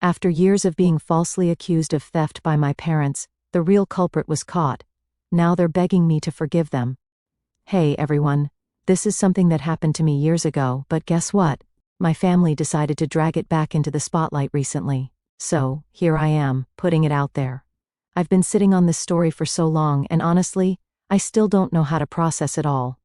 After years of being falsely accused of theft by my parents, the real culprit was caught. Now they're begging me to forgive them. Hey everyone, this is something that happened to me years ago, but guess what? My family decided to drag it back into the spotlight recently. So, here I am, putting it out there. I've been sitting on this story for so long, and honestly, I still don't know how to process it all.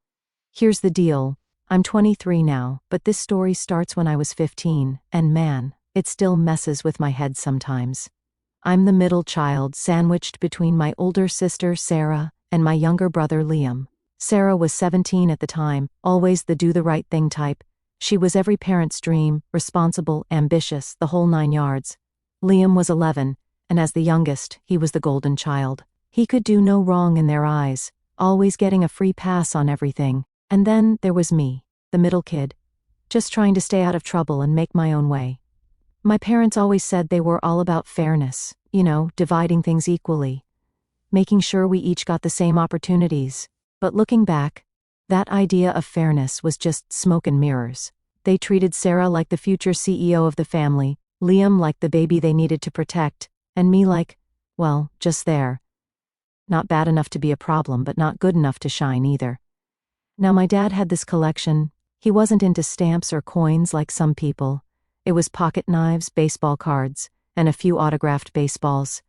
Here's the deal. I'm 23 now, but this story starts when I was 15, and man, it still messes with my head sometimes. I'm the middle child sandwiched between my older sister Sarah and my younger brother Liam. Sarah was 17 at the time, always the do-the-right-thing type. She was every parent's dream, responsible, ambitious, the whole 9 yards. Liam was 11, and as the youngest, he was the golden child. He could do no wrong in their eyes, always getting a free pass on everything. And then there was me, the middle kid, just trying to stay out of trouble and make my own way. My parents always said they were all about fairness, dividing things equally, making sure we each got the same opportunities. But looking back, that idea of fairness was just smoke and mirrors. They treated Sarah like the future CEO of the family, Liam like the baby they needed to protect, and me like, well, just there. Not bad enough to be a problem, but not good enough to shine either. Now my dad had this collection. He wasn't into stamps or coins like some people. It was pocket knives, baseball cards, and a few autographed baseballs.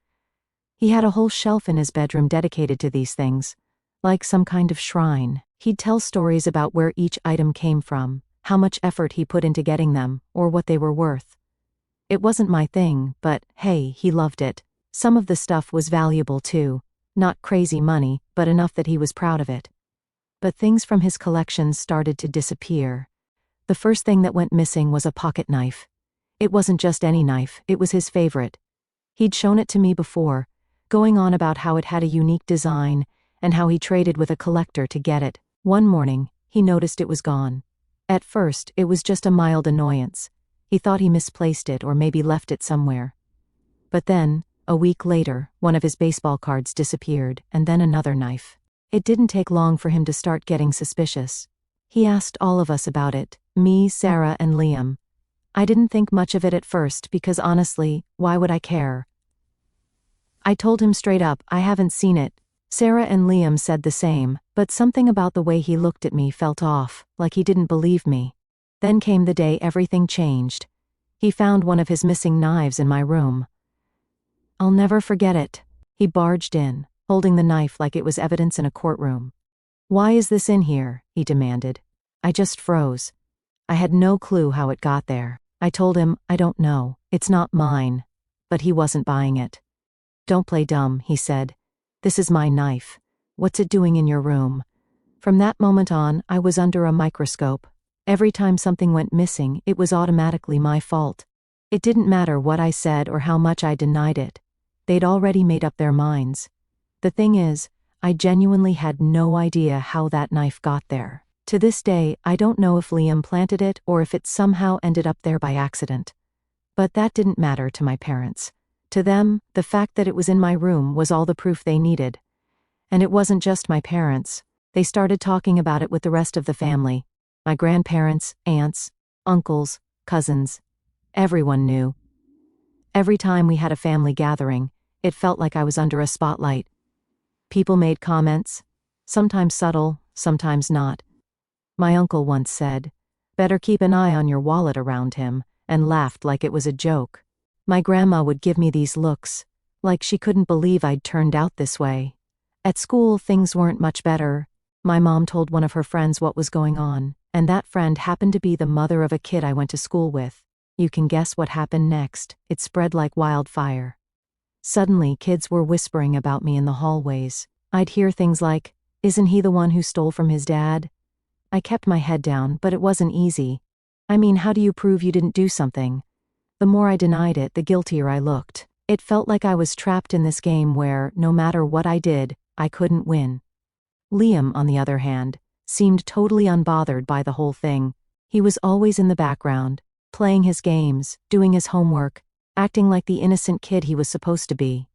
He had a whole shelf in his bedroom dedicated to these things, like some kind of shrine. He'd tell stories about where each item came from, how much effort he put into getting them, or what they were worth. It wasn't my thing, but hey, he loved it. Some of the stuff was valuable too. Not crazy money, but enough that he was proud of it. But things from his collection started to disappear. The first thing that went missing was a pocket knife. It wasn't just any knife, it was his favorite. He'd shown it to me before, going on about how it had a unique design, and how he traded with a collector to get it. One morning, he noticed it was gone. At first, it was just a mild annoyance. He thought he misplaced it or maybe left it somewhere. But then, a week later, one of his baseball cards disappeared, and then another knife. It didn't take long for him to start getting suspicious. He asked all of us about it, me, Sarah, and Liam. I didn't think much of it at first because honestly, why would I care? I told him straight up, I haven't seen it. Sarah and Liam said the same, but something about the way he looked at me felt off, like he didn't believe me. Then came the day everything changed. He found one of his missing knives in my room. I'll never forget it. He barged in, holding the knife like it was evidence in a courtroom. Why is this in here? He demanded. I just froze. I had no clue how it got there. I told him, I don't know, it's not mine. But he wasn't buying it. Don't play dumb, he said. This is my knife. What's it doing in your room? From that moment on, I was under a microscope. Every time something went missing, it was automatically my fault. It didn't matter what I said or how much I denied it. They'd already made up their minds. The thing is, I genuinely had no idea how that knife got there. To this day, I don't know if Liam planted it or if it somehow ended up there by accident. But that didn't matter to my parents. To them, the fact that it was in my room was all the proof they needed. And it wasn't just my parents. They started talking about it with the rest of the family. My grandparents, aunts, uncles, cousins. Everyone knew. Every time we had a family gathering, it felt like I was under a spotlight. People made comments, sometimes subtle, sometimes not. My uncle once said, "Better keep an eye on your wallet around him," and laughed like it was a joke. My grandma would give me these looks, like she couldn't believe I'd turned out this way. At school, things weren't much better. My mom told one of her friends what was going on, and that friend happened to be the mother of a kid I went to school with. You can guess what happened next. It spread like wildfire. Suddenly, kids were whispering about me in the hallways. I'd hear things like, "Isn't he the one who stole from his dad?" I kept my head down, but it wasn't easy. I mean, how do you prove you didn't do something? The more I denied it, the guiltier I looked. It felt like I was trapped in this game where, no matter what I did, I couldn't win. Liam, on the other hand, seemed totally unbothered by the whole thing. He was always in the background, playing his games, doing his homework, acting like the innocent kid he was supposed to be.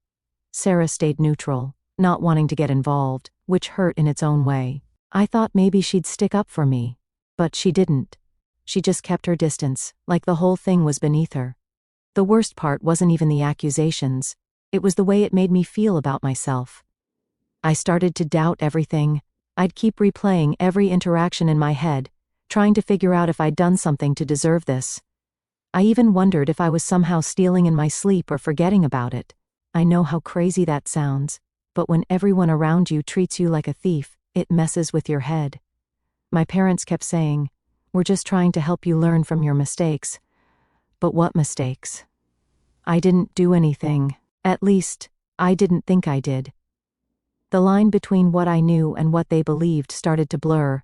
Sarah stayed neutral, not wanting to get involved, which hurt in its own way. I thought maybe she'd stick up for me, but she didn't. She just kept her distance, like the whole thing was beneath her. The worst part wasn't even the accusations. It was the way it made me feel about myself. I started to doubt everything. I'd keep replaying every interaction in my head, trying to figure out if I'd done something to deserve this. I even wondered if I was somehow stealing in my sleep or forgetting about it. I know how crazy that sounds, but when everyone around you treats you like a thief, it messes with your head. My parents kept saying, "We're just trying to help you learn from your mistakes." But what mistakes? I didn't do anything. At least, I didn't think I did. The line between what I knew and what they believed started to blur.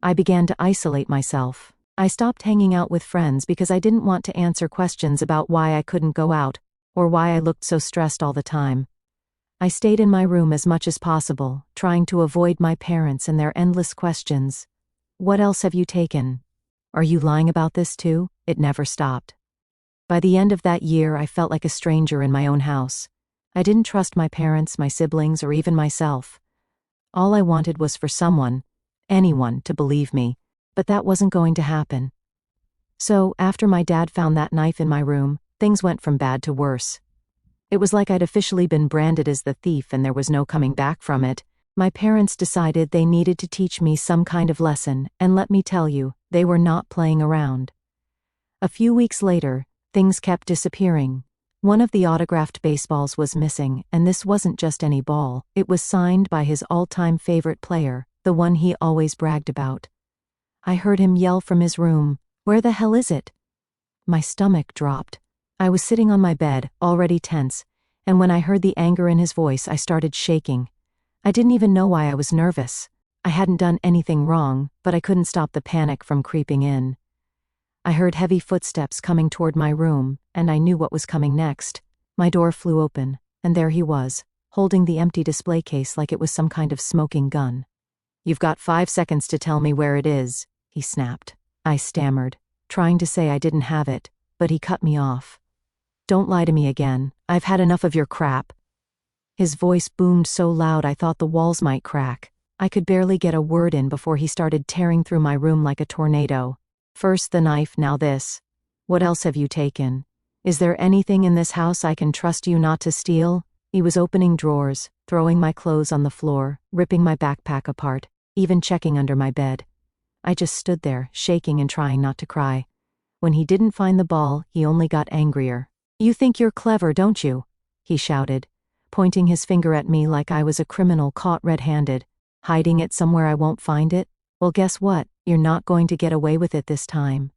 I began to isolate myself. I stopped hanging out with friends because I didn't want to answer questions about why I couldn't go out, or why I looked so stressed all the time. I stayed in my room as much as possible, trying to avoid my parents and their endless questions. "What else have you taken? Are you lying about this too?" It never stopped. By the end of that year, I felt like a stranger in my own house. I didn't trust my parents, my siblings, or even myself. All I wanted was for someone, anyone, to believe me, but that wasn't going to happen. So, after my dad found that knife in my room, things went from bad to worse. It was like I'd officially been branded as the thief and there was no coming back from it. My parents decided they needed to teach me some kind of lesson, and let me tell you, they were not playing around. A few weeks later, things kept disappearing. One of the autographed baseballs was missing, and this wasn't just any ball. It was signed by his all-time favorite player, the one he always bragged about. I heard him yell from his room, "Where the hell is it?" My stomach dropped. I was sitting on my bed, already tense, and when I heard the anger in his voice, I started shaking. I didn't even know why I was nervous. I hadn't done anything wrong, but I couldn't stop the panic from creeping in. I heard heavy footsteps coming toward my room, and I knew what was coming next. My door flew open, and there he was, holding the empty display case like it was some kind of smoking gun. "You've got 5 seconds to tell me where it is," he snapped. I stammered, trying to say I didn't have it, but he cut me off. "Don't lie to me again. I've had enough of your crap." His voice boomed so loud I thought the walls might crack. I could barely get a word in before he started tearing through my room like a tornado. "First the knife, now this. What else have you taken? Is there anything in this house I can trust you not to steal?" He was opening drawers, throwing my clothes on the floor, ripping my backpack apart, even checking under my bed. I just stood there, shaking and trying not to cry. When he didn't find the ball, he only got angrier. "You think you're clever, don't you?" he shouted, pointing his finger at me like I was a criminal caught red-handed. "Hiding it somewhere I won't find it? Well, guess what? You're not going to get away with it this time."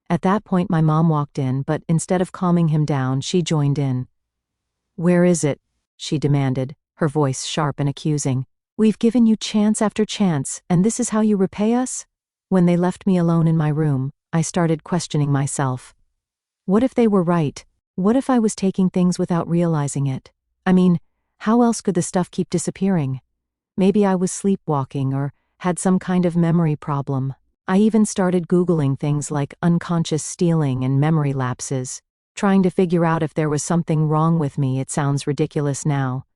At that point my mom walked in, but instead of calming him down, she joined in. "Where is it?" she demanded, her voice sharp and accusing. "We've given you chance after chance, and this is how you repay us?" When they left me alone in my room, I started questioning myself. What if they were right? What if I was taking things without realizing it? I mean, how else could the stuff keep disappearing? Maybe I was sleepwalking or had some kind of memory problem. I even started Googling things like unconscious stealing and memory lapses, trying to figure out if there was something wrong with me. It sounds ridiculous now.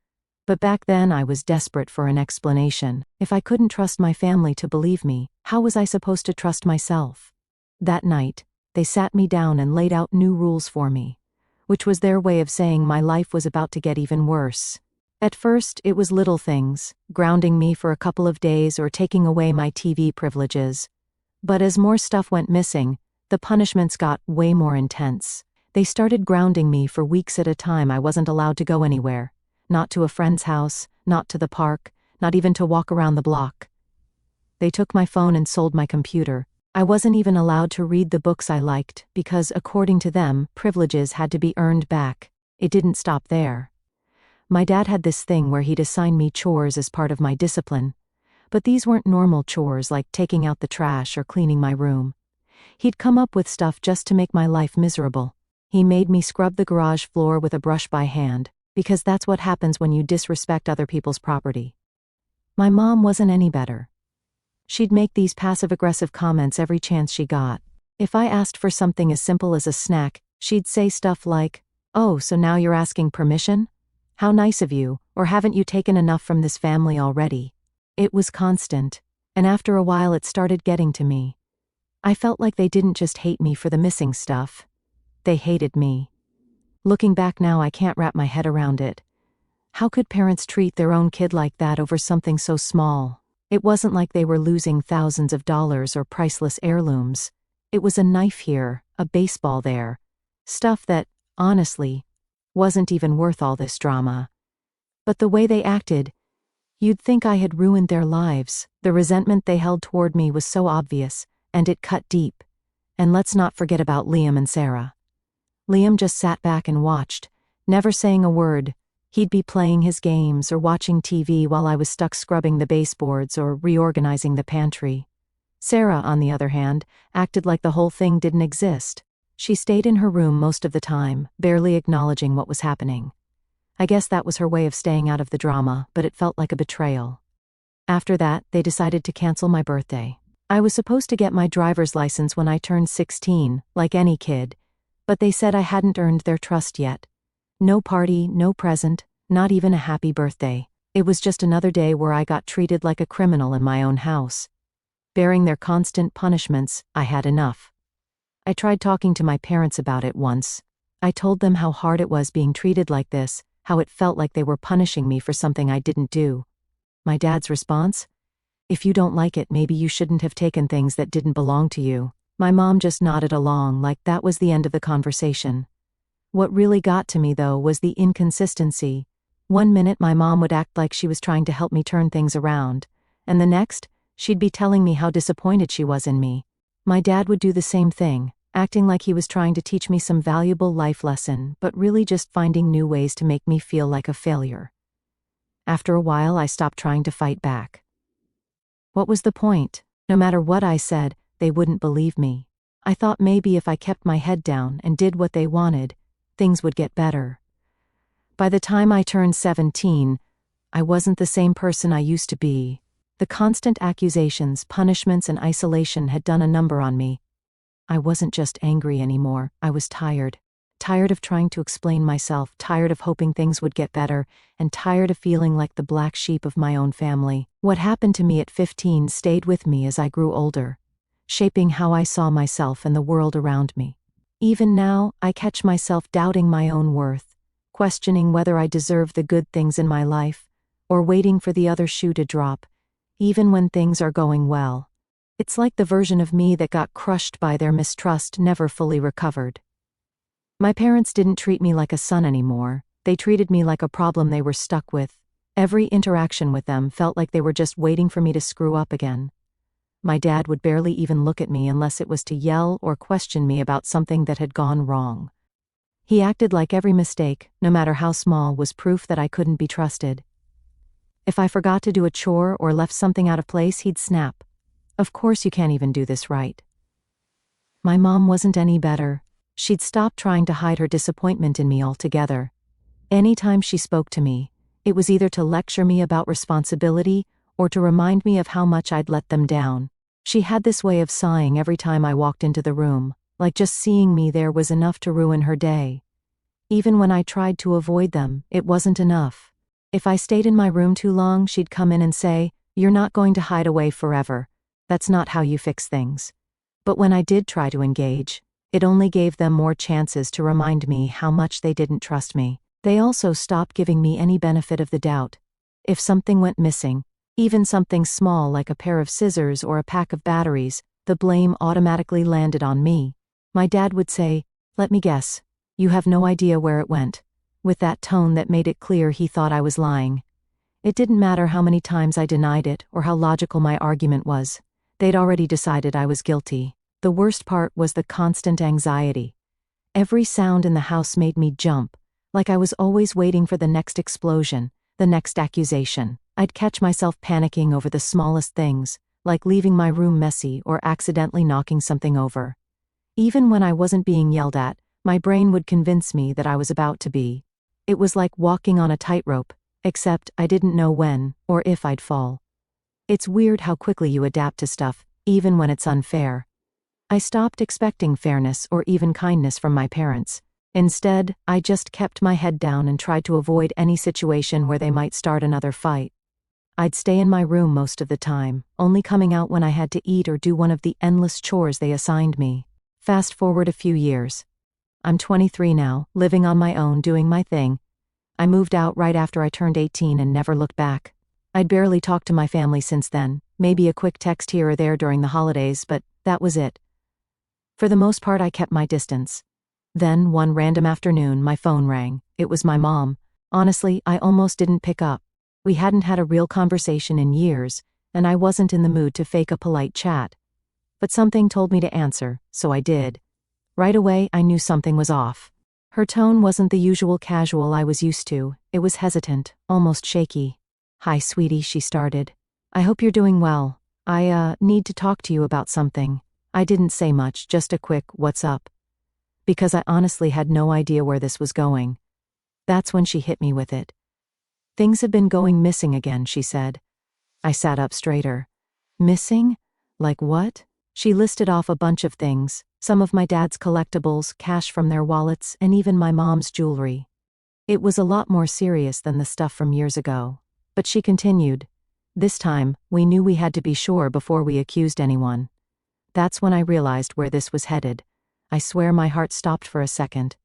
But back then I was desperate for an explanation. If I couldn't trust my family to believe me, how was I supposed to trust myself? That night, they sat me down and laid out new rules for me, which was their way of saying my life was about to get even worse. At first, it was little things, grounding me for a couple of days or taking away my TV privileges. But as more stuff went missing, the punishments got way more intense. They started grounding me for weeks at a time. I wasn't allowed to go anywhere. Not to a friend's house, not to the park, not even to walk around the block. They took my phone and sold my computer. I wasn't even allowed to read the books I liked because, according to them, privileges had to be earned back. It didn't stop there. My dad had this thing where he'd assign me chores as part of my discipline. But these weren't normal chores like taking out the trash or cleaning my room. He'd come up with stuff just to make my life miserable. He made me scrub the garage floor with a brush by hand, because that's what happens when you disrespect other people's property. My mom wasn't any better. She'd make these passive-aggressive comments every chance she got. If I asked for something as simple as a snack, she'd say stuff like, "Oh, so now you're asking permission? How nice of you, or haven't you taken enough from this family already?" It was constant, and after a while it started getting to me. I felt like they didn't just hate me for the missing stuff. They hated me. Looking back now, I can't wrap my head around it. How could parents treat their own kid like that over something so small? It wasn't like they were losing thousands of dollars or priceless heirlooms. It was a knife here, a baseball there. Stuff that, honestly, wasn't even worth all this drama. But the way they acted, you'd think I had ruined their lives. The resentment they held toward me was so obvious, and it cut deep. And let's not forget about Liam and Sarah. Liam just sat back and watched, never saying a word. He'd be playing his games or watching TV while I was stuck scrubbing the baseboards or reorganizing the pantry. Sarah, on the other hand, acted like the whole thing didn't exist. She stayed in her room most of the time, barely acknowledging what was happening. I guess that was her way of staying out of the drama, but it felt like a betrayal. After that, they decided to cancel my birthday. I was supposed to get my driver's license when I turned 16, like any kid, but they said I hadn't earned their trust yet. No party, no present, not even a happy birthday. It was just another day where I got treated like a criminal in my own house. Bearing their constant punishments, I had enough. I tried talking to my parents about it once. I told them how hard it was being treated like this, how it felt like they were punishing me for something I didn't do. My dad's response? If you don't like it, maybe you shouldn't have taken things that didn't belong to you. My mom just nodded along like that was the end of the conversation. What really got to me, though, was the inconsistency. One minute my mom would act like she was trying to help me turn things around, and the next, she'd be telling me how disappointed she was in me. My dad would do the same thing, acting like he was trying to teach me some valuable life lesson, but really just finding new ways to make me feel like a failure. After a while, I stopped trying to fight back. What was the point? No matter what I said, they wouldn't believe me. I thought maybe if I kept my head down and did what they wanted, things would get better. By the time I turned 17, I wasn't the same person I used to be. The constant accusations, punishments, and isolation had done a number on me. I wasn't just angry anymore, I was tired. Tired of trying to explain myself, tired of hoping things would get better, and tired of feeling like the black sheep of my own family. What happened to me at 15 stayed with me as I grew older, shaping how I saw myself and the world around me. Even now, I catch myself doubting my own worth, questioning whether I deserve the good things in my life, or waiting for the other shoe to drop, even when things are going well. It's like the version of me that got crushed by their mistrust never fully recovered. My parents didn't treat me like a son anymore. They treated me like a problem they were stuck with. Every interaction with them felt like they were just waiting for me to screw up again. My dad would barely even look at me unless it was to yell or question me about something that had gone wrong. He acted like every mistake, no matter how small, was proof that I couldn't be trusted. If I forgot to do a chore or left something out of place, he'd snap. Of course you can't even do this right. My mom wasn't any better. She'd stopped trying to hide her disappointment in me altogether. Anytime she spoke to me, it was either to lecture me about responsibility or to remind me of how much I'd let them down. She had this way of sighing every time I walked into the room, like just seeing me there was enough to ruin her day. Even when I tried to avoid them, it wasn't enough. If I stayed in my room too long, she'd come in and say, "You're not going to hide away forever. That's not how you fix things." But when I did try to engage, it only gave them more chances to remind me how much they didn't trust me. They also stopped giving me any benefit of the doubt. If something went missing, even something small like a pair of scissors or a pack of batteries, the blame automatically landed on me. My dad would say, "Let me guess, you have no idea where it went," with that tone that made it clear he thought I was lying. It didn't matter how many times I denied it or how logical my argument was. They'd already decided I was guilty. The worst part was the constant anxiety. Every sound in the house made me jump, like I was always waiting for the next explosion, the next accusation. I'd catch myself panicking over the smallest things, like leaving my room messy or accidentally knocking something over. Even when I wasn't being yelled at, my brain would convince me that I was about to be. It was like walking on a tightrope, except I didn't know when or if I'd fall. It's weird how quickly you adapt to stuff, even when it's unfair. I stopped expecting fairness or even kindness from my parents. Instead, I just kept my head down and tried to avoid any situation where they might start another fight. I'd stay in my room most of the time, only coming out when I had to eat or do one of the endless chores they assigned me. Fast forward a few years. I'm 23 now, living on my own, doing my thing. I moved out right after I turned 18 and never looked back. I'd barely talked to my family since then, maybe a quick text here or there during the holidays, but that was it. For the most part, I kept my distance. Then, one random afternoon, my phone rang. It was my mom. Honestly, I almost didn't pick up. We hadn't had a real conversation in years, and I wasn't in the mood to fake a polite chat. But something told me to answer, so I did. Right away, I knew something was off. Her tone wasn't the usual casual I was used to. It was hesitant, almost shaky. "Hi, sweetie," she started. "I hope you're doing well. I need to talk to you about something." I didn't say much, just a quick, "What's up?" Because I honestly had no idea where this was going. That's when she hit me with it. "Things have been going missing again," she said. I sat up straighter. "Missing? Like what?" She listed off a bunch of things, some of my dad's collectibles, cash from their wallets, and even my mom's jewelry. It was a lot more serious than the stuff from years ago. But she continued. "This time, we knew we had to be sure before we accused anyone." That's when I realized where this was headed. I swear my heart stopped for a second.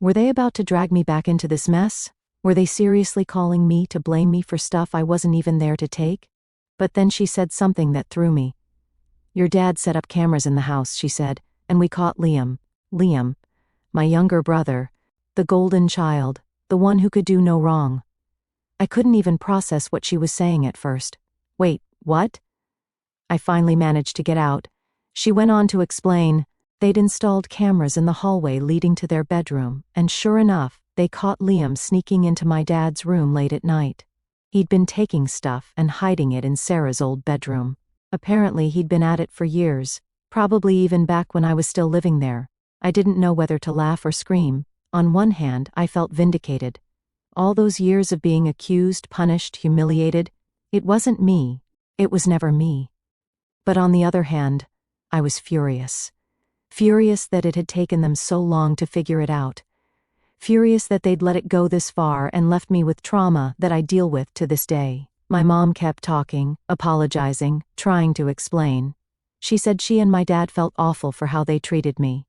Were they about to drag me back into this mess? Were they seriously calling me to blame me for stuff I wasn't even there to take? But then she said something that threw me. "Your dad set up cameras in the house," she said, "and we caught Liam." Liam, my younger brother, the golden child, the one who could do no wrong. I couldn't even process what she was saying at first. "Wait, what?" I finally managed to get out. She went on to explain. They'd installed cameras in the hallway leading to their bedroom, and sure enough, they caught Liam sneaking into my dad's room late at night. He'd been taking stuff and hiding it in Sarah's old bedroom. Apparently he'd been at it for years, probably even back when I was still living there. I didn't know whether to laugh or scream. On one hand, I felt vindicated. All those years of being accused, punished, humiliated, it wasn't me. It was never me. But on the other hand, I was furious. Furious that it had taken them so long to figure it out. Furious that they'd let it go this far and left me with trauma that I deal with to this day. My mom kept talking, apologizing, trying to explain. She said she and my dad felt awful for how they treated me.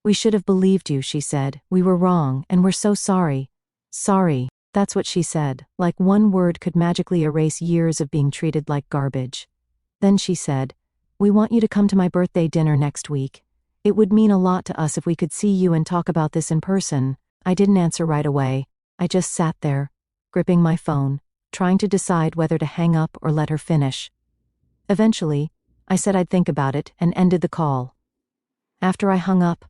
"We should have believed you," she said. "We were wrong, and we're so sorry." Sorry, that's what she said, like one word could magically erase years of being treated like garbage. Then she said, "We want you to come to my birthday dinner next week. It would mean a lot to us if we could see you and talk about this in person." I didn't answer right away. I just sat there, gripping my phone, trying to decide whether to hang up or let her finish. Eventually, I said I'd think about it and ended the call. After I hung up,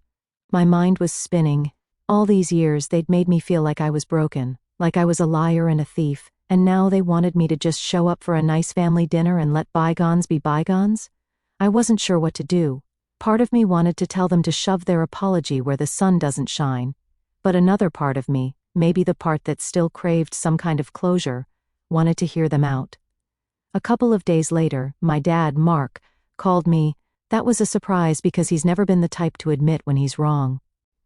my mind was spinning. All these years they'd made me feel like I was broken, like I was a liar and a thief, and now they wanted me to just show up for a nice family dinner and let bygones be bygones? I wasn't sure what to do. Part of me wanted to tell them to shove their apology where the sun doesn't shine. But another part of me, maybe the part that still craved some kind of closure, wanted to hear them out. A couple of days later, my dad, Mark, called me. That was a surprise because he's never been the type to admit when he's wrong.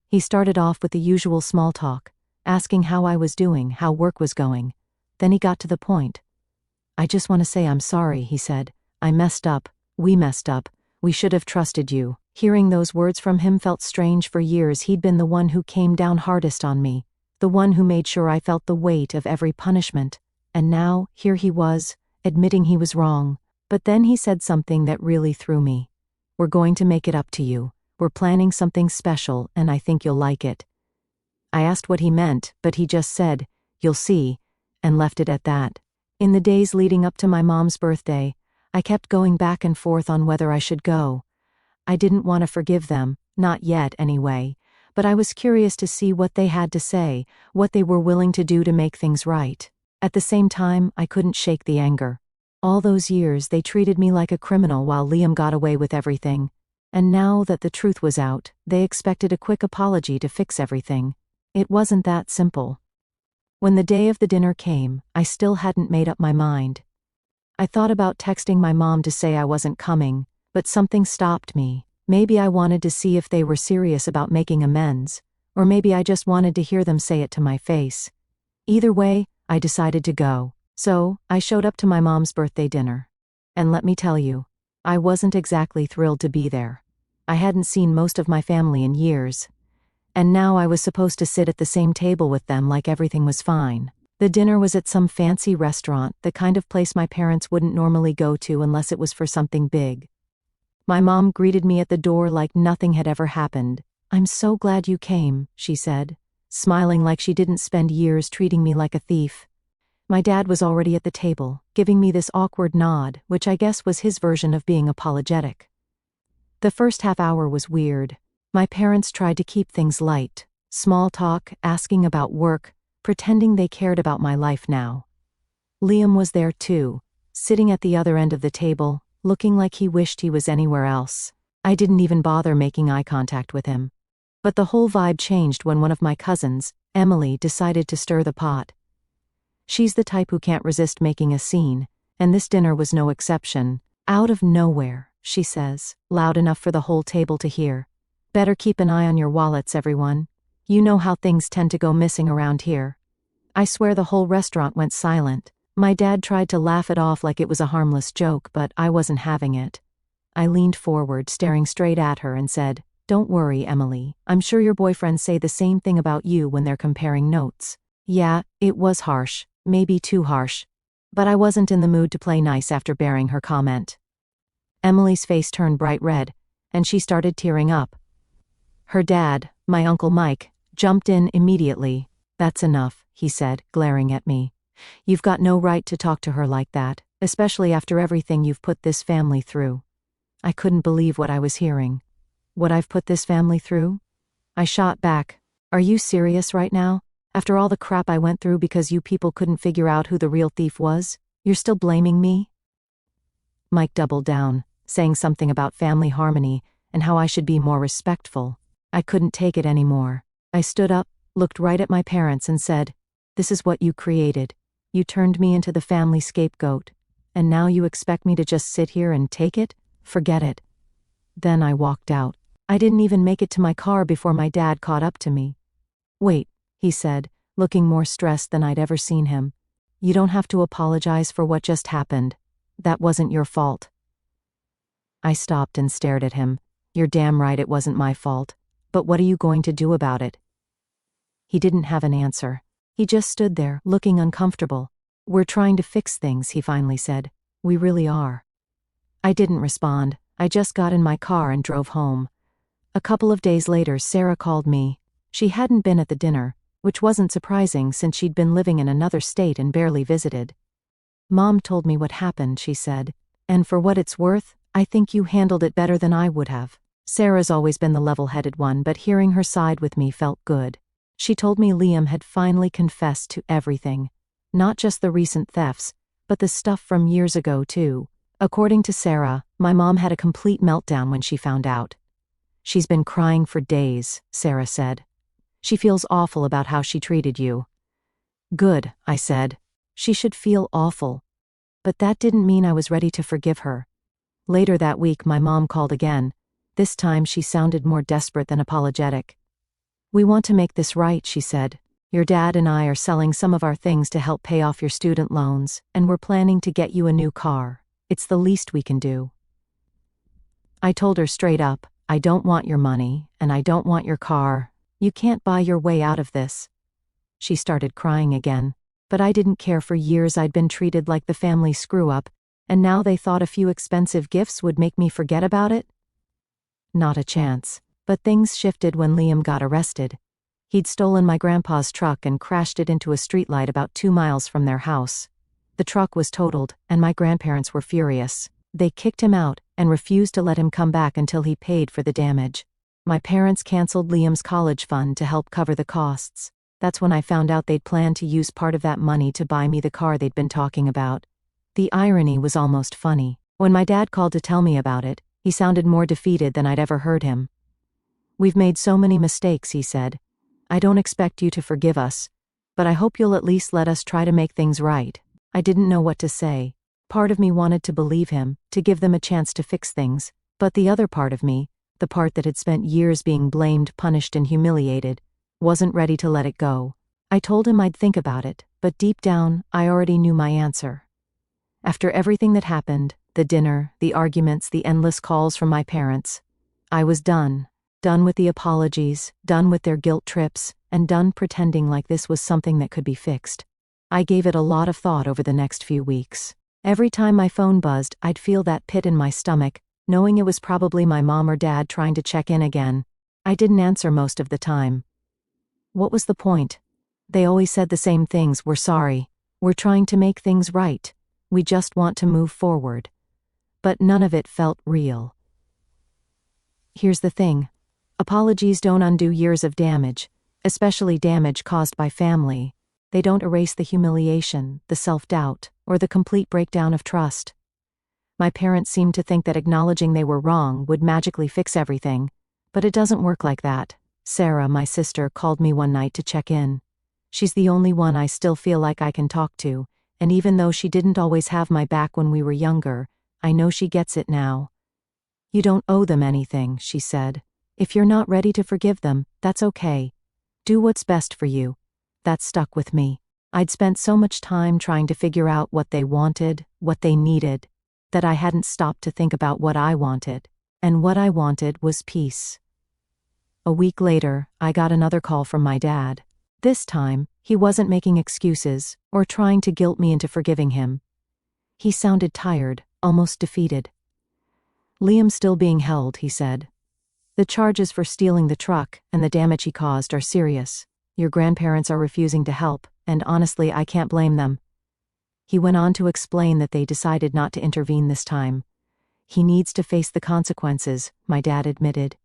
He started off with the usual small talk, asking how I was doing, how work was going. Then he got to the point. "I just want to say I'm sorry," he said. "I messed up. We messed up. We should have trusted you." Hearing those words from him felt strange. For years he'd been the one who came down hardest on me, the one who made sure I felt the weight of every punishment. And now, here he was, admitting he was wrong. But then he said something that really threw me. "We're going to make it up to you. We're planning something special, and I think you'll like it." I asked what he meant, but he just said, "You'll see," and left it at that. In the days leading up to my mom's birthday, I kept going back and forth on whether I should go. I didn't want to forgive them, not yet anyway, but I was curious to see what they had to say, what they were willing to do to make things right. At the same time, I couldn't shake the anger. All those years they treated me like a criminal while Liam got away with everything. And now that the truth was out, they expected a quick apology to fix everything. It wasn't that simple. When the day of the dinner came, I still hadn't made up my mind. I thought about texting my mom to say I wasn't coming, but something stopped me. Maybe I wanted to see if they were serious about making amends, or maybe I just wanted to hear them say it to my face. Either way, I decided to go. So, I showed up to my mom's birthday dinner. And let me tell you, I wasn't exactly thrilled to be there. I hadn't seen most of my family in years. And now I was supposed to sit at the same table with them like everything was fine. The dinner was at some fancy restaurant, the kind of place my parents wouldn't normally go to unless it was for something big. My mom greeted me at the door like nothing had ever happened. "I'm so glad you came," she said, smiling like she didn't spend years treating me like a thief. My dad was already at the table, giving me this awkward nod, which I guess was his version of being apologetic. The first half hour was weird. My parents tried to keep things light. Small talk, asking about work, pretending they cared about my life now. Liam was there too, sitting at the other end of the table, looking like he wished he was anywhere else. I didn't even bother making eye contact with him. But the whole vibe changed when one of my cousins, Emily, decided to stir the pot. She's the type who can't resist making a scene, and this dinner was no exception. "Out of nowhere," she says, loud enough for the whole table to hear. "Better keep an eye on your wallets, everyone. You know how things tend to go missing around here." I swear the whole restaurant went silent. My dad tried to laugh it off like it was a harmless joke, but I wasn't having it. I leaned forward, staring straight at her, and said, "Don't worry, Emily. I'm sure your boyfriends say the same thing about you when they're comparing notes." Yeah, it was harsh, maybe too harsh. But I wasn't in the mood to play nice after bearing her comment. Emily's face turned bright red, and she started tearing up. Her dad, my Uncle Mike, jumped in immediately. "That's enough," he said, glaring at me. "You've got no right to talk to her like that, especially after everything you've put this family through." I couldn't believe what I was hearing. What I've put this family through? I shot back. "Are you serious right now? After all the crap I went through because you people couldn't figure out who the real thief was, you're still blaming me?" Mike doubled down, saying something about family harmony and how I should be more respectful. I couldn't take it anymore. I stood up, looked right at my parents, and said, "This is what you created. You turned me into the family scapegoat. And now you expect me to just sit here and take it? Forget it." Then I walked out. I didn't even make it to my car before my dad caught up to me. "Wait," he said, looking more stressed than I'd ever seen him. "You don't have to apologize for what just happened. That wasn't your fault." I stopped and stared at him. "You're damn right it wasn't my fault. But what are you going to do about it?" He didn't have an answer. He just stood there, looking uncomfortable. "We're trying to fix things," he finally said. "We really are." I didn't respond. I just got in my car and drove home. A couple of days later, Sarah called me. She hadn't been at the dinner, which wasn't surprising since she'd been living in another state and barely visited. "Mom told me what happened," she said. "And for what it's worth, I think you handled it better than I would have." Sarah's always been the level-headed one, but hearing her side with me felt good. She told me Liam had finally confessed to everything. Not just the recent thefts, but the stuff from years ago too. According to Sarah, my mom had a complete meltdown when she found out. "She's been crying for days," Sarah said. "She feels awful about how she treated you." "Good," I said. "She should feel awful." But that didn't mean I was ready to forgive her. Later that week, my mom called again. This time she sounded more desperate than apologetic. "We want to make this right," she said. "Your dad and I are selling some of our things to help pay off your student loans, and we're planning to get you a new car. It's the least we can do." I told her straight up, "I don't want your money, and I don't want your car. You can't buy your way out of this." She started crying again, but I didn't care. For years I'd been treated like the family screw-up, and now they thought a few expensive gifts would make me forget about it? Not a chance. But things shifted when Liam got arrested. He'd stolen my grandpa's truck and crashed it into a streetlight about 2 miles from their house. The truck was totaled, and my grandparents were furious. They kicked him out and refused to let him come back until he paid for the damage. My parents canceled Liam's college fund to help cover the costs. That's when I found out they'd planned to use part of that money to buy me the car they'd been talking about. The irony was almost funny. When my dad called to tell me about it, he sounded more defeated than I'd ever heard him. "We've made so many mistakes," he said. "I don't expect you to forgive us, but I hope you'll at least let us try to make things right." I didn't know what to say. Part of me wanted to believe him, to give them a chance to fix things, but the other part of me, the part that had spent years being blamed, punished, and humiliated, wasn't ready to let it go. I told him I'd think about it, but deep down, I already knew my answer. After everything that happened, the dinner, the arguments, the endless calls from my parents, I was done. Done with the apologies, done with their guilt trips, and done pretending like this was something that could be fixed. I gave it a lot of thought over the next few weeks. Every time my phone buzzed, I'd feel that pit in my stomach, knowing it was probably my mom or dad trying to check in again. I didn't answer most of the time. What was the point? They always said the same things: we're sorry, we're trying to make things right, we just want to move forward. But none of it felt real. Here's the thing. Apologies don't undo years of damage, especially damage caused by family. They don't erase the humiliation, the self-doubt, or the complete breakdown of trust. My parents seemed to think that acknowledging they were wrong would magically fix everything, but it doesn't work like that. Sarah, my sister, called me one night to check in. She's the only one I still feel like I can talk to, and even though she didn't always have my back when we were younger, I know she gets it now. You don't owe them anything, she said. If you're not ready to forgive them, that's okay. Do what's best for you. That stuck with me. I'd spent so much time trying to figure out what they wanted, what they needed, that I hadn't stopped to think about what I wanted. And what I wanted was peace. A week later, I got another call from my dad. This time, he wasn't making excuses or trying to guilt me into forgiving him. He sounded tired, almost defeated. "Liam's still being held," he said. "The charges for stealing the truck and the damage he caused are serious. Your grandparents are refusing to help, and honestly, I can't blame them." He went on to explain that they decided not to intervene this time. "He needs to face the consequences," my dad admitted.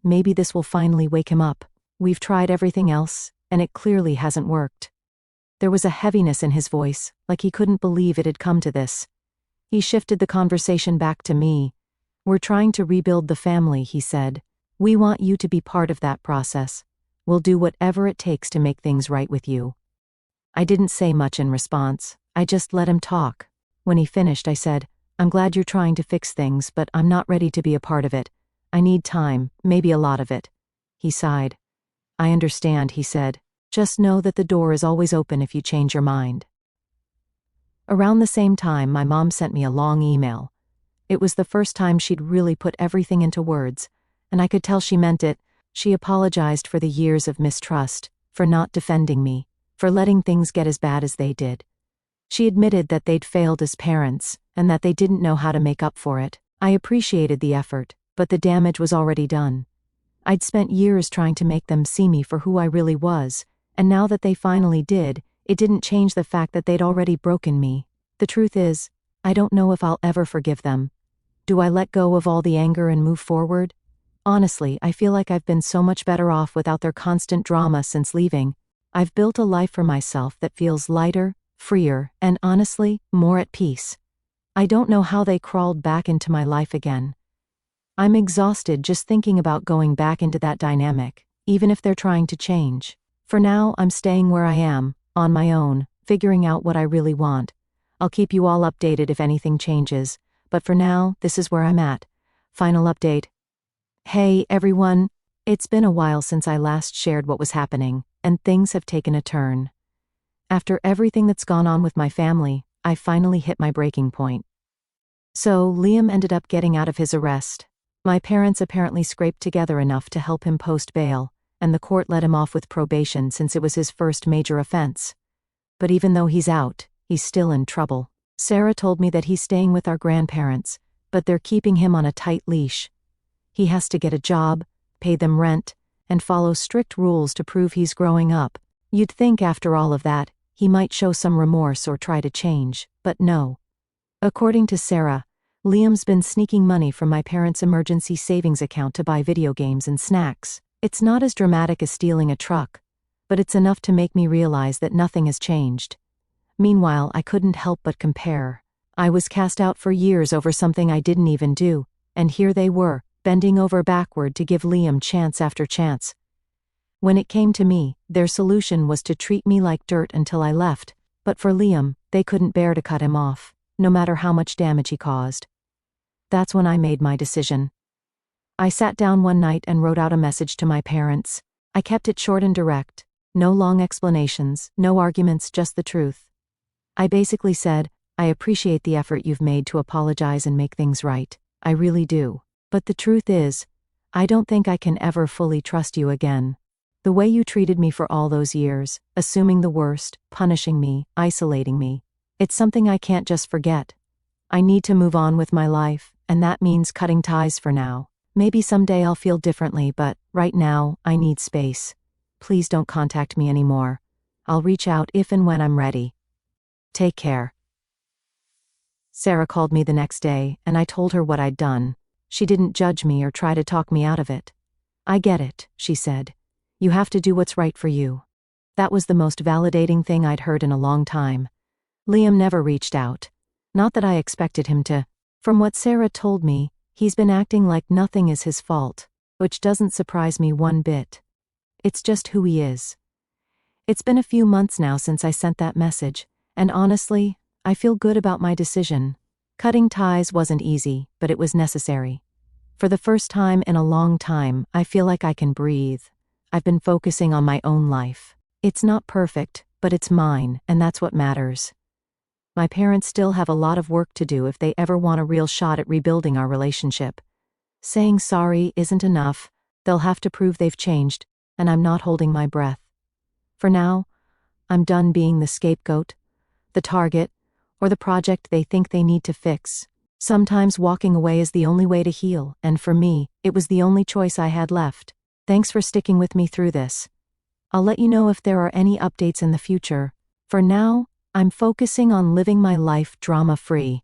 "Maybe this will finally wake him up. We've tried everything else, and it clearly hasn't worked." There was a heaviness in his voice, like he couldn't believe it had come to this. He shifted the conversation back to me. "We're trying to rebuild the family," he said. "We want you to be part of that process. We'll do whatever it takes to make things right with you." I didn't say much in response. I just let him talk. When he finished, I said, "I'm glad you're trying to fix things, but I'm not ready to be a part of it. I need time, maybe a lot of it." He sighed. "I understand," he said. "Just know that the door is always open if you change your mind." Around the same time, my mom sent me a long email. It was the first time she'd really put everything into words, and I could tell she meant it. She apologized for the years of mistrust, for not defending me, for letting things get as bad as they did. She admitted that they'd failed as parents, and that they didn't know how to make up for it. I appreciated the effort, but the damage was already done. I'd spent years trying to make them see me for who I really was, and now that they finally did, it didn't change the fact that they'd already broken me. The truth is, I don't know if I'll ever forgive them. Do I let go of all the anger and move forward? Honestly, I feel like I've been so much better off without their constant drama since leaving. I've built a life for myself that feels lighter, freer, and honestly, more at peace. I don't know how they crawled back into my life again. I'm exhausted just thinking about going back into that dynamic, even if they're trying to change. For now, I'm staying where I am, on my own, figuring out what I really want. I'll keep you all updated if anything changes, but for now, this is where I'm at. Final update. Hey everyone, it's been a while since I last shared what was happening, and things have taken a turn. After everything that's gone on with my family, I finally hit my breaking point. So, Liam ended up getting out of his arrest. My parents apparently scraped together enough to help him post bail, and the court let him off with probation since it was his first major offense. But even though he's out, he's still in trouble. Sarah told me that he's staying with our grandparents, but they're keeping him on a tight leash. He has to get a job, pay them rent, and follow strict rules to prove he's growing up. You'd think after all of that, he might show some remorse or try to change, but no. According to Sarah, Liam's been sneaking money from my parents' emergency savings account to buy video games and snacks. It's not as dramatic as stealing a truck, but it's enough to make me realize that nothing has changed. Meanwhile, I couldn't help but compare. I was cast out for years over something I didn't even do, and here they were, bending over backward to give Liam chance after chance. When it came to me, their solution was to treat me like dirt until I left, but for Liam, they couldn't bear to cut him off, no matter how much damage he caused. That's when I made my decision. I sat down one night and wrote out a message to my parents. I kept it short and direct. No long explanations, no arguments, just the truth. I basically said, "I appreciate the effort you've made to apologize and make things right. I really do. But the truth is, I don't think I can ever fully trust you again. The way you treated me for all those years, assuming the worst, punishing me, isolating me. It's something I can't just forget. I need to move on with my life, and that means cutting ties for now. Maybe someday I'll feel differently, but right now, I need space. Please don't contact me anymore. I'll reach out if and when I'm ready. Take care. Sarah called me the next day, and I told her what I'd done. She didn't judge me or try to talk me out of it. I get it, she said. You have to do what's right for you. That was the most validating thing I'd heard in a long time. Liam never reached out. Not that I expected him to. From what Sarah told me, he's been acting like nothing is his fault, which doesn't surprise me one bit. It's just who he is. It's been a few months now since I sent that message, and honestly, I feel good about my decision. Cutting ties wasn't easy, but it was necessary. For the first time in a long time, I feel like I can breathe. I've been focusing on my own life. It's not perfect, but it's mine, and that's what matters. My parents still have a lot of work to do if they ever want a real shot at rebuilding our relationship. Saying sorry isn't enough. They'll have to prove they've changed, and I'm not holding my breath. For now, I'm done being the scapegoat, the target, or the project they think they need to fix. Sometimes walking away is the only way to heal, and for me, it was the only choice I had left. Thanks for sticking with me through this. I'll let you know if there are any updates in the future. For now, I'm focusing on living my life drama-free.